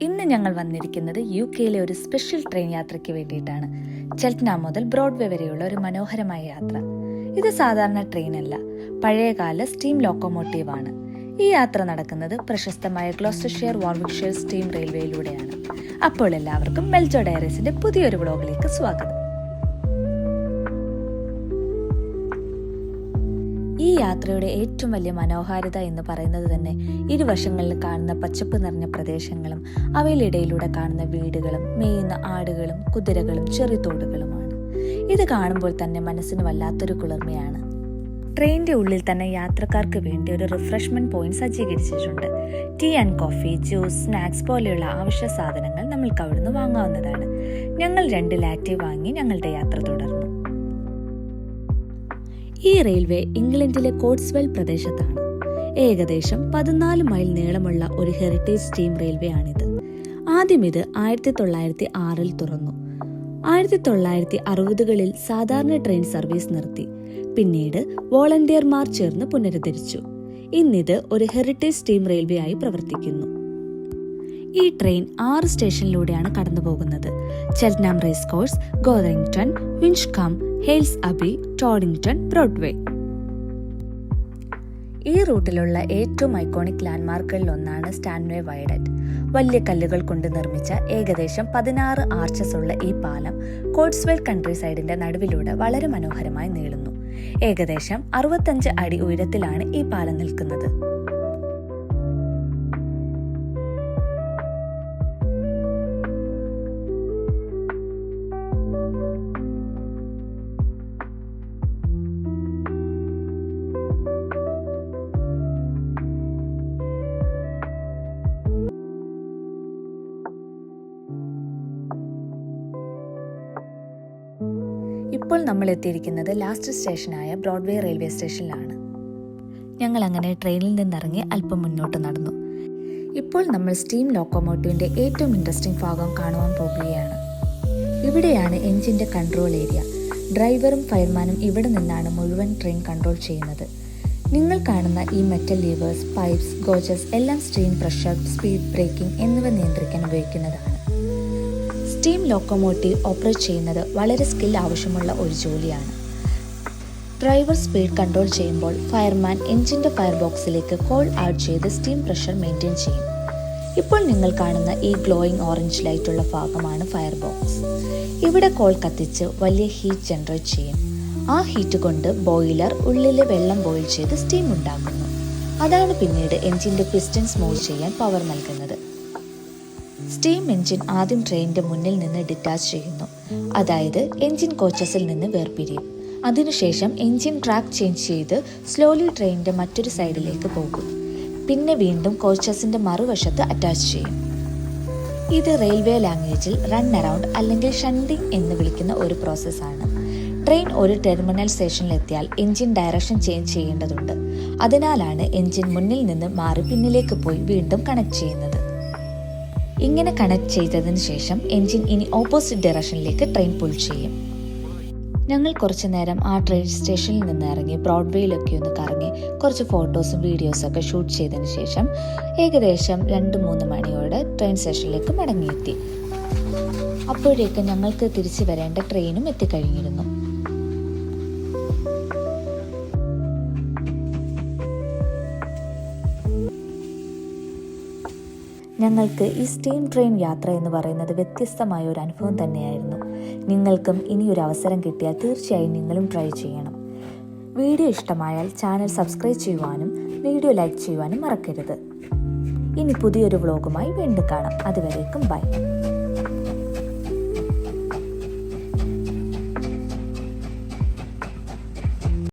ഇന്ന് ഞങ്ങൾ വന്നിരിക്കുന്നത് യുകെയിലെ ഒരു സ്പെഷ്യൽ ട്രെയിൻ യാത്രയ്ക്ക് വേണ്ടിയിട്ടാണ്. ചെൽറ്റനാം മുതൽ ബ്രോഡ്വേ വരെയുള്ള ഒരു മനോഹരമായ യാത്ര. ഇത് സാധാരണ ട്രെയിനല്ല, പഴയകാല സ്റ്റീം ലോക്കോമോട്ടീവ് ആണ്. ഈ യാത്ര നടക്കുന്നത് പ്രശസ്തമായ ഗ്ലോസ്റ്റർഷെയർ വാർവിക്ക്ഷയർ സ്റ്റീം റെയിൽവേയിലൂടെയാണ്. അപ്പോൾ എല്ലാവർക്കും മെൽജോ ഡയറീസിന്റെ പുതിയൊരു വ്ലോഗിലേക്ക് സ്വാഗതം. ഈ യാത്രയുടെ ഏറ്റവും വലിയ മനോഹാരിത എന്ന് പറയുന്നത് തന്നെ ഇരുവശങ്ങളിൽ കാണുന്ന പച്ചപ്പ് നിറഞ്ഞ പ്രദേശങ്ങളും അവയിലിടയിലൂടെ കാണുന്ന വീടുകളും മേയുന്ന ആടുകളും കുതിരകളും ചെറുതോടുകളുമാണ്. ഇത് കാണുമ്പോൾ തന്നെ മനസ്സിന് വല്ലാത്തൊരു കുളിർമയാണ്. ട്രെയിനിന്റെ ഉള്ളിൽ തന്നെ യാത്രക്കാർക്ക് വേണ്ടി ഒരു റിഫ്രഷ്മെന്റ് പോയിന്റ് സജ്ജീകരിച്ചിട്ടുണ്ട്. Tea and coffee, juice, snacks പോലെയുള്ള ആവശ്യ സാധനങ്ങൾ നമ്മൾക്ക് അവിടുന്ന് വാങ്ങാവുന്നതാണ്. ഞങ്ങൾ 2 ലാറ്റി വാങ്ങി ഞങ്ങളുടെ യാത്ര തുടർന്നു. ഈ റെയിൽവേ ഇംഗ്ലണ്ടിലെ കോട്സ്വെൽ പ്രദേശത്താണ്. ഏകദേശം 14 മൈൽ നീളമുള്ള ഒരു ഹെറിറ്റേജ് സ്റ്റീം റെയിൽവേ ആണിത്. ആദ്യം ഇത് 1906 തുറന്നു. 1960കളിൽ സാധാരണ ട്രെയിൻ സർവീസ് നിർത്തി. പിന്നീട് വോളണ്ടിയർമാർ ചേർന്ന് പുനരുദ്ധരിച്ചു. ഇന്നിത് ഒരു ഹെറിറ്റേജ് സ്റ്റീം റെയിൽവേ ആയി പ്രവർത്തിക്കുന്നു. ഈ ട്രെയിൻ 6 സ്റ്റേഷനിലൂടെയാണ് കടന്നു പോകുന്നത്. Cheltenham race course, Gotherington, Winchcombe, Hailes Abbey, Toddington, Broadway. ഈ റൂട്ടിലുള്ള ഏറ്റവും ഐക്കോണിക് ലാൻഡ്മാർക്കുകളിൽ ഒന്നാണ് സ്റ്റാൻവേ വയഡക്ട്. വലിയ കല്ലുകൾ കൊണ്ട് നിർമ്മിച്ച ഏകദേശം 16 ആർച്ചസ് ഉള്ള ഈ പാലം കോട്സ്വെൽ കൺട്രി സൈഡിന്റെ നടുവിലൂടെ വളരെ മനോഹരമായി നീളുന്നു. ഏകദേശം 65 അടി ഉയരത്തിലാണ് ഈ പാലം നിൽക്കുന്നത്. ഇപ്പോൾ നമ്മൾ എത്തിയിരിക്കുന്നത് ലാസ്റ്റ് സ്റ്റേഷനായ ബ്രോഡ്വേ റെയിൽവേ സ്റ്റേഷനിലാണ്. ഞങ്ങൾ അങ്ങനെ ട്രെയിനിൽ നിന്നിറങ്ങി അല്പം മുന്നോട്ട് നടന്നു. ഇപ്പോൾ നമ്മൾ സ്റ്റീം ലോക്കോമോട്ടീവിന്റെ ഏറ്റവും ഇൻട്രസ്റ്റിംഗ് ഭാഗം കാണുവാൻ പോകുകയാണ്. ഇവിടെയാണ് എഞ്ചിന്റെ കൺട്രോൾ ഏരിയ. ഡ്രൈവറും ഫയർമാനും ഇവിടെ നിന്നാണ് മുഴുവൻ ട്രെയിൻ കൺട്രോൾ ചെയ്യുന്നത്. നിങ്ങൾ കാണുന്ന ഈ മെറ്റൽ ലീവേഴ്സ്, പൈപ്സ്, ഗോജസ് എല്ലാം സ്റ്റീം പ്രഷർ, സ്പീഡ് ബ്രേക്കിംഗ് എന്നിവ നിയന്ത്രിക്കാൻ ഉപയോഗിക്കുന്നതാണ്. സ്റ്റീം ലോക്കോമോട്ടീവ് ഓപ്പറേറ്റ് ചെയ്യുന്നത് വളരെ സ്കിൽ ആവശ്യമുള്ള ഒരു ജോലിയാണ്. ഡ്രൈവർ സ്പീഡ് കൺട്രോൾ ചെയ്യുമ്പോൾ ഫയർമാൻ എഞ്ചിന്റെ ഫയർ ബോക്സിലേക്ക് കോൾ ഔട്ട് ചെയ്ത് സ്റ്റീം പ്രഷർ മെയിൻറ്റെയിൻ ചെയ്യും. ഇപ്പോൾ നിങ്ങൾ കാണുന്ന ഈ ഗ്ലോയിങ് ഓറഞ്ച് ലൈറ്റ് ഉള്ള ഭാഗമാണ് ഫയർ ബോക്സ്. ഇവിടെ കോൾ കത്തിച്ച് വലിയ ഹീറ്റ് ജനറേറ്റ് ചെയ്യും. ആ ഹീറ്റ് കൊണ്ട് ബോയിലർ ഉള്ളിലെ വെള്ളം ബോയിൽ ചെയ്ത് സ്റ്റീം ഉണ്ടാക്കുന്നു. അതാണ് പിന്നീട് എഞ്ചിന്റെ പിസ്റ്റൺസ് മൂവ് ചെയ്യാൻ പവർ നൽകുന്നത്. സ്റ്റീം എഞ്ചിൻ ആദ്യം ട്രെയിനിന്റെ മുന്നിൽ നിന്ന് ഡിറ്റാച്ച് ചെയ്യുന്നു, അതായത് എഞ്ചിൻ കോച്ചസിൽ നിന്ന് വേർപിരിയും. അതിനുശേഷം എഞ്ചിൻ ട്രാക്ക് ചേഞ്ച് ചെയ്ത് സ്ലോലി ട്രെയിനിന്റെ മറ്റൊരു സൈഡിലേക്ക് പോകും. പിന്നെ വീണ്ടും കോച്ചസിന്റെ മറുവശത്ത് അറ്റാച്ച് ചെയ്യും. ഇത് റെയിൽവേ ലാംഗ്വേജിൽ റൺ അറൗണ്ട് അല്ലെങ്കിൽ ഷണ്ടിങ് എന്ന് വിളിക്കുന്ന ഒരു പ്രോസസ്സാണ്. ട്രെയിൻ ഒരു ടെർമിനൽ സ്റ്റേഷനിലെത്തിയാൽ എഞ്ചിൻ ഡയറക്ഷൻ ചേഞ്ച് ചെയ്യേണ്ടതുണ്ട്. അതിനാലാണ് എഞ്ചിൻ മുന്നിൽ നിന്ന് മാറി പിന്നിലേക്ക് പോയി വീണ്ടും കണക്ട് ചെയ്യുന്നത്. ഇങ്ങനെ കണക്ട് ചെയ്തതിന് ശേഷം എഞ്ചിൻ ഇനി ഓപ്പോസിറ്റ് ഡയറക്ഷനിലേക്ക് ട്രെയിൻ പുൾ ചെയ്യും. ഞങ്ങൾ കുറച്ചു നേരം ആ ട്രെയിൻ സ്റ്റേഷനിൽ നിന്ന് ഇറങ്ങി ബ്രോഡ്വേയിലൊക്കെ ഒന്ന് കറങ്ങി കുറച്ച് ഫോട്ടോസും വീഡിയോസും ഒക്കെ ഷൂട്ട് ചെയ്തതിന് ശേഷം ഏകദേശം 2-3 മണിയോടെ ട്രെയിൻ സ്റ്റേഷനിലേക്ക് മടങ്ങിയെത്തി. അപ്പോഴേക്ക് ഞങ്ങൾക്ക് തിരിച്ചു വരേണ്ട ട്രെയിനും എത്തിക്കഴിഞ്ഞിരുന്നു. ഞങ്ങൾക്ക് ഈ സ്റ്റീം ട്രെയിൻ യാത്ര എന്ന് പറയുന്നത് വ്യത്യസ്തമായ ഒരു അനുഭവം തന്നെയായിരുന്നു. നിങ്ങൾക്കും ഇനിയൊരു അവസരം കിട്ടിയാൽ തീർച്ചയായും നിങ്ങളും ട്രൈ ചെയ്യണം. വീഡിയോ ഇഷ്ടമായാൽ ചാനൽ സബ്സ്ക്രൈബ് ചെയ്യുവാനും വീഡിയോ ലൈക്ക് ചെയ്യുവാനും മറക്കരുത്. ഇനി പുതിയൊരു വ്ലോഗുമായി വീണ്ടും കാണാം. അതുവരേക്കും ബൈ.